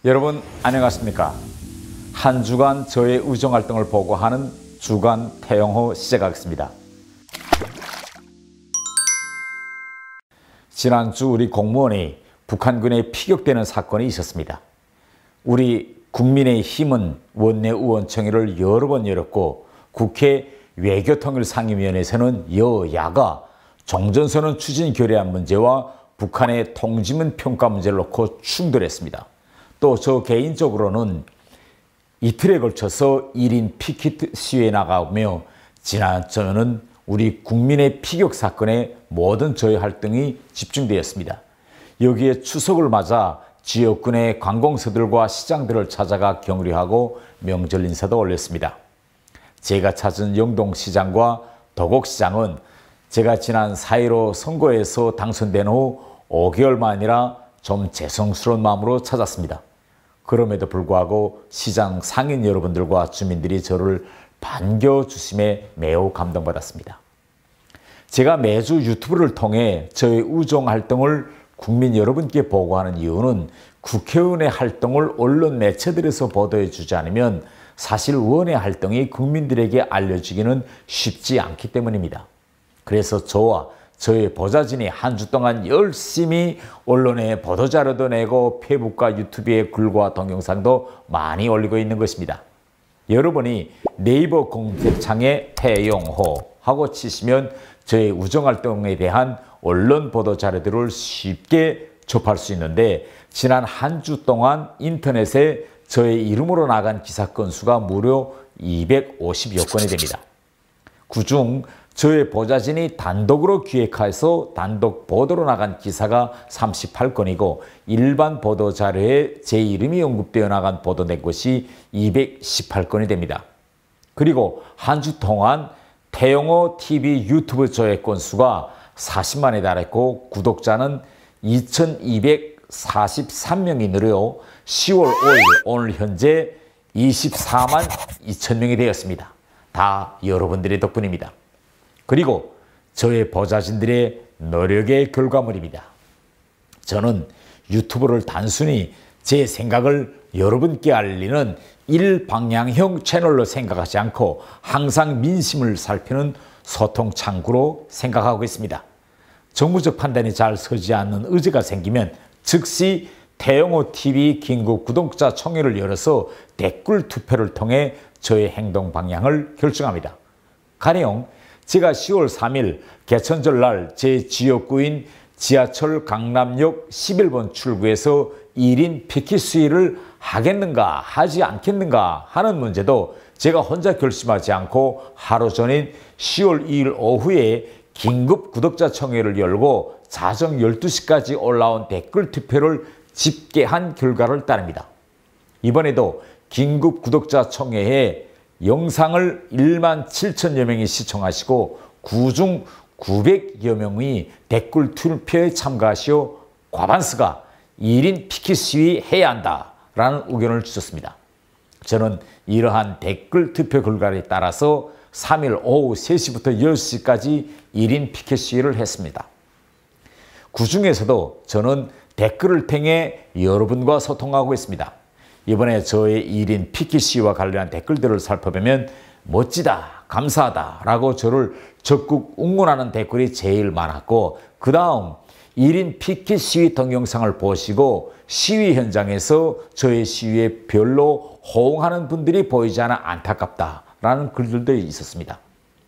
여러분 안녕하십니까? 한 주간 저의 우정활동을 보고하는 주간 태영호 시작하겠습니다. 지난주 우리 공무원이 북한군에 피격되는 사건이 있었습니다. 우리 국민의힘은 원내의원총회를 여러 번 열었고 국회 외교통일상임위원회에서는 여야가 종전선언 추진 결의안 문제와 북한의 통지문 평가 문제를 놓고 충돌했습니다. 또 저 개인적으로는 이틀에 걸쳐서 1인 피켓 시위에 나가며 지난주에는 우리 국민의 피격 사건에 모든 저의 활동이 집중되었습니다. 여기에 추석을 맞아 지역군의 관공서들과 시장들을 찾아가 격려하고 명절 인사도 올렸습니다. 제가 찾은 영동시장과 도곡시장은 제가 지난 4.15 선거에서 당선된 후 5개월 만이라 좀 죄송스러운 마음으로 찾았습니다. 그럼에도 불구하고 시장 상인 여러분들과 주민들이 저를 반겨주심에 매우 감동받았습니다. 제가 매주 유튜브를 통해 저의 우정활동을 국민 여러분께 보고하는 이유는 국회의원의 활동을 언론 매체들에서 보도해 주지 않으면 사실 의원의 활동이 국민들에게 알려지기는 쉽지 않기 때문입니다. 그래서 저와 저의 보좌진이 한 주 동안 열심히 언론에 보도자료도 내고 페이북과 유튜브에 글과 동영상도 많이 올리고 있는 것입니다. 여러분이 네이버 검색창에 태영호 하고 치시면 저의 우정활동에 대한 언론 보도자료들을 쉽게 접할 수 있는데 지난 한 주 동안 인터넷에 저의 이름으로 나간 기사 건수가 무려 250여 건이 됩니다. 그중 저의 보좌진이 단독으로 기획해서 단독 보도로 나간 기사가 38건이고 일반 보도자료에 제 이름이 언급되어 나간 보도된 것이 218건이 됩니다. 그리고 한 주 동안 태영호 TV 유튜브 조회 건수가 40만에 달했고 구독자는 2243명이 늘어 10월 5일 오늘 현재 24만 2천 명이 되었습니다. 다 여러분들의 덕분입니다. 그리고 저의 보좌진들의 노력의 결과물입니다. 저는 유튜브를 단순히 제 생각을 여러분께 알리는 일방향형 채널로 생각하지 않고 항상 민심을 살피는 소통 창구로 생각하고 있습니다. 정무적 판단이 잘 서지 않는 의제가 생기면 즉시 태영호 TV 긴급 구독자 총회를 열어서 댓글 투표를 통해 저의 행동 방향을 결정합니다. 가령 제가 10월 3일 개천절 날 제 지역구인 지하철 강남역 11번 출구에서 1인 피켓 시위를 하겠는가 하지 않겠는가 하는 문제도 제가 혼자 결심하지 않고 하루 전인 10월 2일 오후에 긴급 구독자 총회를 열고 자정 12시까지 올라온 댓글 투표를 집계한 결과를 따릅니다. 이번에도 긴급 구독자 총회에 영상을 1만 7천여 명이 시청하시고 그중 900여 명이 댓글 투표에 참가하시어 과반수가 1인 피켓 시위 해야 한다라는 의견을 주셨습니다. 저는 이러한 댓글 투표 결과에 따라서 3일 오후 3시부터 10시까지 1인 피켓 시위를 했습니다. 그 중에서도 저는 댓글을 통해 여러분과 소통하고 있습니다. 이번에 저의 1인 피켓 시위와 관련한 댓글들을 살펴보면 멋지다, 감사하다 라고 저를 적극 응원하는 댓글이 제일 많았고 그 다음 1인 피켓 시위 동영상을 보시고 시위 현장에서 저의 시위에 별로 호응하는 분들이 보이지 않아 안타깝다라는 글들도 있었습니다.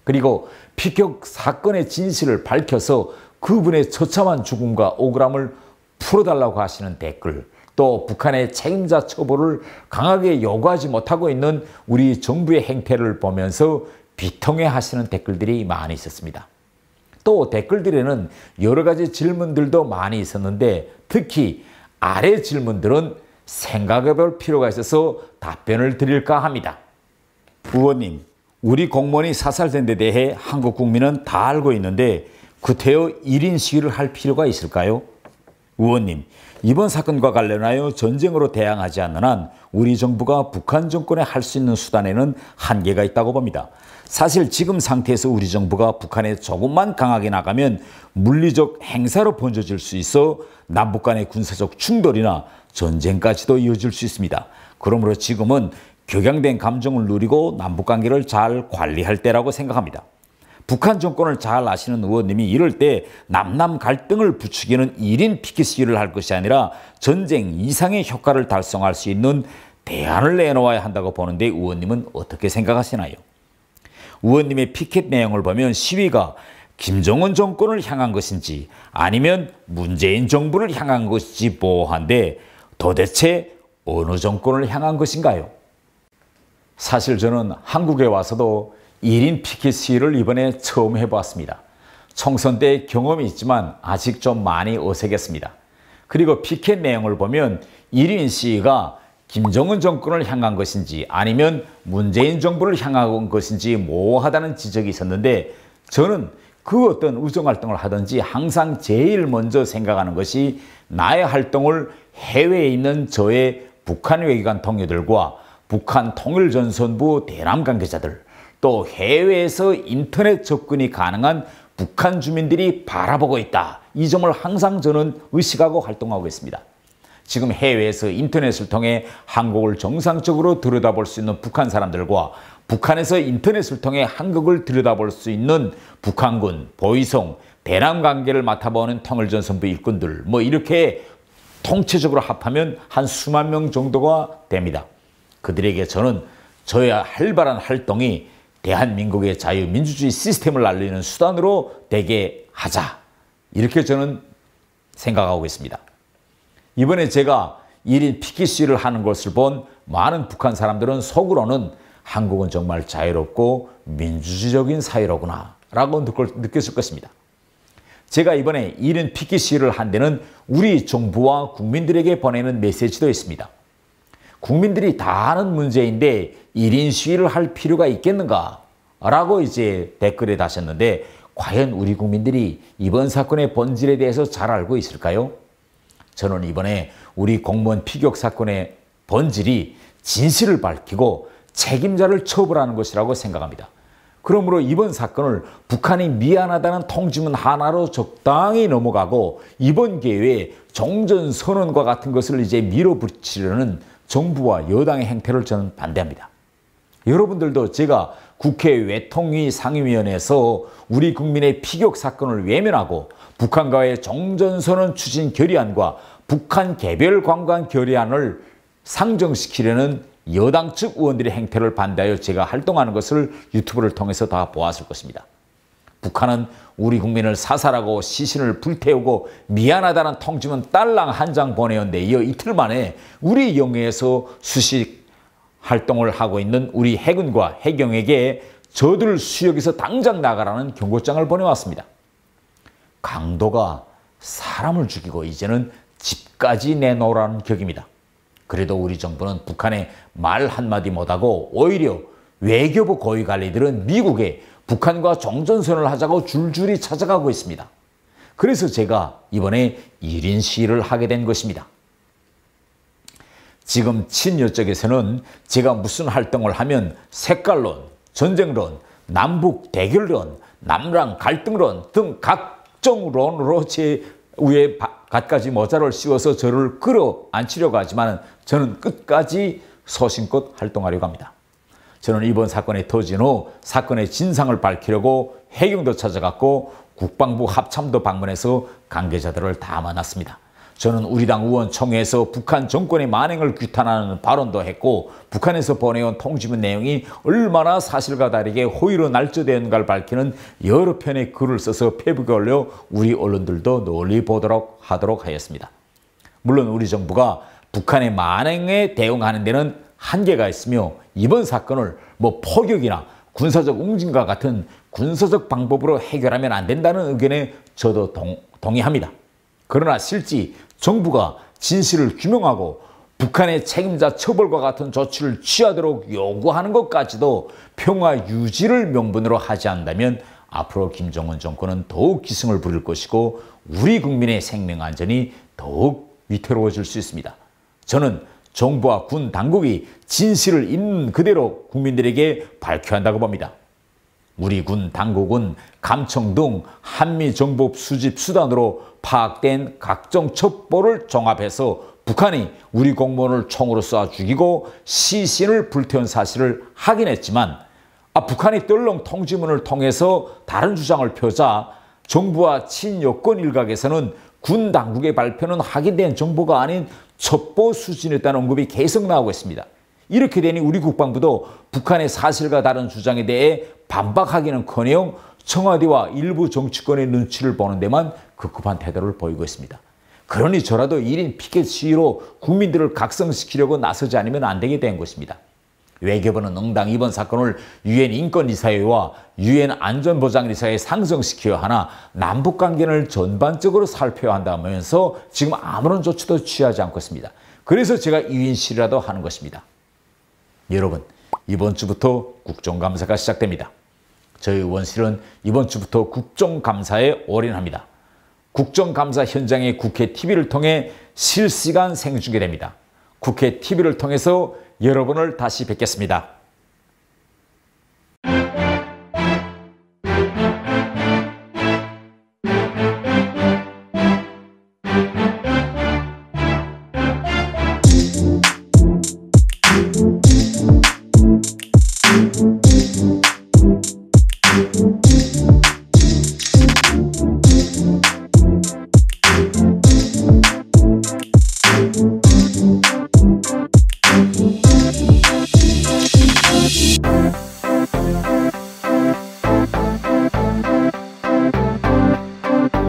그리고 피격 사건의 진실을 밝혀서 그분의 처참한 죽음과 억울함을 풀어달라고 하시는 댓글, 또 북한의 책임자 처벌을 강하게 요구하지 못하고 있는 우리 정부의 행태를 보면서 비통해 하시는 댓글들이 많이 있었습니다. 또 댓글들에는 여러 가지 질문들도 많이 있었는데 특히 아래 질문들은 생각해 볼 필요가 있어서 답변을 드릴까 합니다. 의원님, 우리 공무원이 사살된 데 대해 한국 국민은 다 알고 있는데 구태여 1인 시위를 할 필요가 있을까요? 의원님, 이번 사건과 관련하여 전쟁으로 대항하지 않는 한 우리 정부가 북한 정권에 할 수 있는 수단에는 한계가 있다고 봅니다. 사실 지금 상태에서 우리 정부가 북한에 조금만 강하게 나가면 물리적 행사로 번져질 수 있어 남북 간의 군사적 충돌이나 전쟁까지도 이어질 수 있습니다. 그러므로 지금은 격양된 감정을 누리고 남북관계를 잘 관리할 때라고 생각합니다. 북한 정권을 잘 아시는 의원님이 이럴 때 남남 갈등을 부추기는 1인 피켓 시위를 할 것이 아니라 전쟁 이상의 효과를 달성할 수 있는 대안을 내놓아야 한다고 보는데 의원님은 어떻게 생각하시나요? 의원님의 피켓 내용을 보면 시위가 김정은 정권을 향한 것인지 아니면 문재인 정부를 향한 것인지 모호한데 도대체 어느 정권을 향한 것인가요? 사실 저는 한국에 와서도 1인 피켓 시위를 이번에 처음 해보았습니다. 총선 때 경험이 있지만 아직 좀 많이 어색했습니다. 그리고 피켓 내용을 보면 1인 시위가 김정은 정권을 향한 것인지 아니면 문재인 정부를 향한 것인지 모호하다는 지적이 있었는데 저는 그 어떤 의정활동을 하든지 항상 제일 먼저 생각하는 것이 나의 활동을 해외에 있는 저의 북한 외교관 동료들과 북한 통일전선부 대남 관계자들 또 해외에서 인터넷 접근이 가능한 북한 주민들이 바라보고 있다. 이 점을 항상 저는 의식하고 활동하고 있습니다. 지금 해외에서 인터넷을 통해 한국을 정상적으로 들여다볼 수 있는 북한 사람들과 북한에서 인터넷을 통해 한국을 들여다볼 수 있는 북한군, 보위성, 대남 관계를 맡아보는 통일전선부 일꾼들 이렇게 통체적으로 합하면 한 수만 명 정도가 됩니다. 그들에게 저는 저의 활발한 활동이 대한민국의 자유민주주의 시스템을 알리는 수단으로 되게 하자. 이렇게 저는 생각하고 있습니다. 이번에 제가 1인 피켓 시위를 하는 것을 본 많은 북한 사람들은 속으로는 한국은 정말 자유롭고 민주주의적인 사회로구나 라고 느꼈을 것입니다. 제가 이번에 1인 피켓 시위를 한 데는 우리 정부와 국민들에게 보내는 메시지도 있습니다. 국민들이 다 아는 문제인데 1인 시위를 할 필요가 있겠는가? 라고 이제 댓글에 다셨는데 과연 우리 국민들이 이번 사건의 본질에 대해서 잘 알고 있을까요? 저는 이번에 우리 공무원 피격 사건의 본질이 진실을 밝히고 책임자를 처벌하는 것이라고 생각합니다. 그러므로 이번 사건을 북한이 미안하다는 통지문 하나로 적당히 넘어가고 이번 기회에 종전선언과 같은 것을 이제 밀어붙이려는 정부와 여당의 행태를 저는 반대합니다. 여러분들도 제가 국회 외통위 상임위원회에서 우리 국민의 피격 사건을 외면하고 북한과의 종전선언 추진 결의안과 북한 개별 관광 결의안을 상정시키려는 여당 측 의원들의 행태를 반대하여 제가 활동하는 것을 유튜브를 통해서 다 보았을 것입니다. 북한은 우리 국민을 사살하고 시신을 불태우고 미안하다는 통지문 딸랑 한 장 보내었는데 이어 이틀 만에 우리 영해에서 수식 활동을 하고 있는 우리 해군과 해경에게 저들 수역에서 당장 나가라는 경고장을 보내왔습니다. 강도가 사람을 죽이고 이제는 집까지 내놓으라는 격입니다. 그래도 우리 정부는 북한에 말 한마디 못하고 오히려 외교부 고위관리들은 미국에 북한과 종전선언을 하자고 줄줄이 찾아가고 있습니다. 그래서 제가 이번에 1인 시위를 하게 된 것입니다. 지금 친여 쪽에서는 제가 무슨 활동을 하면 색깔론, 전쟁론, 남북 대결론, 남랑 갈등론 등 각종 론으로 제 위에 갖가지 모자를 씌워서 저를 끌어안치려고 하지만 저는 끝까지 소신껏 활동하려고 합니다. 저는 이번 사건이 터진 후 사건의 진상을 밝히려고 해경도 찾아갔고 국방부 합참도 방문해서 관계자들을 다 만났습니다. 저는 우리 당 의원총회에서 북한 정권의 만행을 규탄하는 발언도 했고 북한에서 보내온 통지문 내용이 얼마나 사실과 다르게 허위로 날조되었는가를 밝히는 여러 편의 글을 써서 페북에 올려 우리 언론들도 널리 보도록 하도록 하였습니다. 물론 우리 정부가 북한의 만행에 대응하는 데는 한계가 있으며 이번 사건을 포격이나 군사적 웅진과 같은 군사적 방법으로 해결하면 안 된다는 의견에 저도 동의합니다. 그러나 실제 정부가 진실을 규명하고 북한의 책임자 처벌과 같은 조치를 취하도록 요구하는 것까지도 평화 유지를 명분으로 하지 않는다면 앞으로 김정은 정권은 더욱 기승을 부릴 것이고 우리 국민의 생명 안전이 더욱 위태로워질 수 있습니다. 저는 정부와 군 당국이 진실을 있는 그대로 국민들에게 밝혀야 한다고 봅니다. 우리 군 당국은 감청 등 한미 정보 수집 수단으로 파악된 각종 첩보를 종합해서 북한이 우리 공무원을 총으로 쏴 죽이고 시신을 불태운 사실을 확인했지만 북한이 떨렁 통지문을 통해서 다른 주장을 펴자 정부와 친여권 일각에서는 군 당국의 발표는 확인된 정보가 아닌 첩보 수준이었다는 언급이 계속 나오고 있습니다. 이렇게 되니 우리 국방부도 북한의 사실과 다른 주장에 대해 반박하기는커녕 청와대와 일부 정치권의 눈치를 보는 데만 급급한 태도를 보이고 있습니다. 그러니 저라도 1인 피켓 시위로 국민들을 각성시키려고 나서지 않으면 안 되게 된 것입니다. 외교부는 응당 이번 사건을 유엔 인권이사회와 유엔 안전보장이사회에 상정시켜야 하나 남북관계를 전반적으로 살펴야 한다면서 지금 아무런 조치도 취하지 않고 있습니다. 그래서 제가 2인 시위라도 하는 것입니다. 여러분, 이번 주부터 국정감사가 시작됩니다. 저희 의원실은 이번 주부터 국정감사에 올인합니다. 국정감사 현장의 국회 TV를 통해 실시간 생중계됩니다. 국회 TV를 통해서 여러분을 다시 뵙겠습니다.